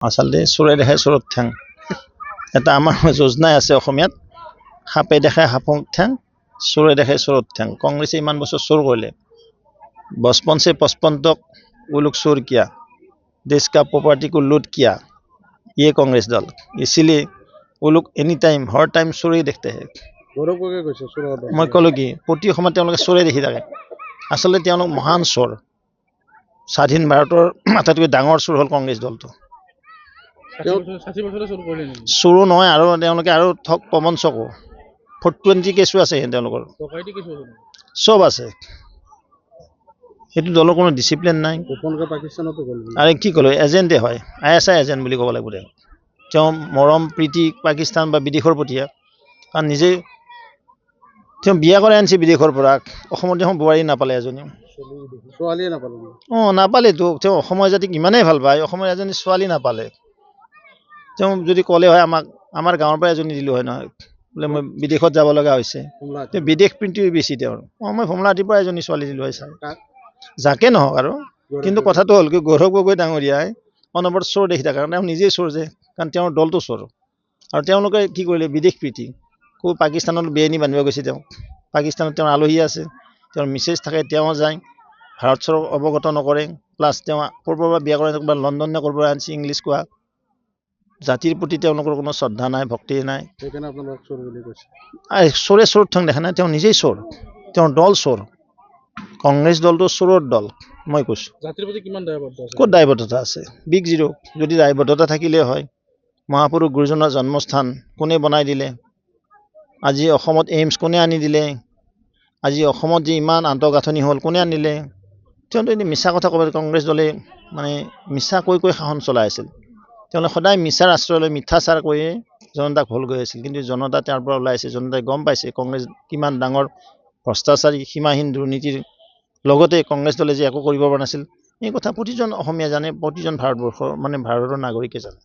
আচলতে চোৰে দেখে চোৰত ঠেং এটা আমাৰ যোজনাই আছে অসমীয়াত সাপে দেখে সাপক ঠেং চোৰে দেখে চোৰত ঠেং কংগ্ৰেছে ইমান বছৰ চোৰ কৰিলে 55 से 55 तक वो लोग चोर किया देश का प्रॉपर्टी को लूट किया ये कांग्रेस दल इसलिए वो लोग एनी टाइम हर टाइम चोरे देखते हैं मैं कलो कि प्रति समय चोरे देखि থাকে আচলতে তেওঁলোক মহান চোৰ স্বাধীন ভাৰতৰ আটাইতকৈ ডাঙৰ চোৰ হ'ল কংগ্ৰেছ দলটো চোৰো নহয় আৰু তেওঁলোকে আৰু ঠগ প্ৰবঞ্চকো 420 কেছো আছে তেওঁলোকৰ সব আছে সেইটো দলৰ কোনো ডিসিপ্লিন নাই আৰু কি ক'লো এজেণ্টে হয় ISI এজেণ্ট বুলি ক'ব লাগিব তেওঁ মৰম প্ৰীতি পাকিস্তান বা বিদেশৰ প্ৰতি কাৰণ নিজে তেওঁ বিয়া কৰে আনছি বিদেশৰ পৰা অসমত এখন বোৱাৰী নাপালে এজনী নাপালে তো তেওঁ অসমৰ জাতিক ইমানেই ভাল পায় অসমৰ এজনী ছোৱালী নাপালে তেওঁ যদি ক'লে হয় আমাক আমাৰ গাঁৱৰ পৰা এজনী দিলো হয় নহয় বোলে মই বিদেশত যাব লগা হৈছে তেওঁ বিদেশ প্ৰীতি বেছি তেওঁৰ মই ভমলাটিৰ পৰা এজনী ছোৱালী দিলো হয় চাই যাকে নহওক আৰু কিন্তু কথাটো হ'ল কি গৌৰৱ গগৈ ডাঙৰীয়াই অনবৰত চোৰ দেখি থাকে কাৰণ তেওঁ নিজেই চোৰ যে কাৰণ তেওঁৰ দলটো চোৰ আৰু তেওঁলোকে কি কৰিলে বিদেশ প্ৰীতি খুব পাকিস্তানত বেআইনী বান্ধিব গৈছে তেওঁ পাকিস্তানত তেওঁৰ আলহী আছে তেওঁৰ মিছেজ থাকে তেওঁ যায় ভাৰত চৰক অৱগত নকৰে প্লাছ তেওঁ ক'ৰবাৰ পৰা বিয়া কৰে বা লণ্ডন নে ক'ৰবাৰ আনছি ইংলিছ কোৱা জাতিৰ প্ৰতি তেওঁলোকৰ কোনো শ্ৰদ্ধা নাই ভক্তি নাই সেইকাৰণে আপোনালোক চোৰ বুলি কৈছে চোৰে চোৰ ঠং দেখা নাই তেওঁ নিজেই চোৰ তেওঁৰ দল চোৰ কংগ্ৰেছ দলটো চোৰৰ দল মই কৈছো জাতিৰ প্ৰতি কিমান দায়বদ্ধ আছে ক'ত দায়বদ্ধতা আছে বিগ জিৰো যদি দায়বদ্ধতা থাকিলে হয় মহাপুৰুষ গুৰুজনাৰ জন্মস্থান কোনে বনাই দিলে আজি অসমত এইমছ কোনে আনি দিলে আজি অসমত যে ইমান আন্তঃগাঁথনি হ'ল কোনে আনিলে তেওঁলোকে এনে মিছা কথা ক'ব কংগ্ৰেছ দলে মানে মিছা কৈ শাসন চলাই আছিল তেওঁলোকে সদায় মিছাৰ আশ্ৰয় লৈ মিথ্যাচাৰ কৰি জনতাক ভুল গৈ আছিল কিন্তু জনতা তাৰ পৰা ওলাইছে জনতাই গম পাইছে কংগ্ৰেছ কিমান ডাঙৰ ভ্ৰষ্টাচাৰী সীমাহীন দুৰ্নীতিৰ লগতে কংগ্ৰেছ দলে যে একো কৰিব পৰা নাছিল এই কথা প্ৰতিজন অসমীয়া জানে প্ৰতিজন ভাৰতবৰ্ষৰ মানে ভাৰতৰ নাগৰিকে জানে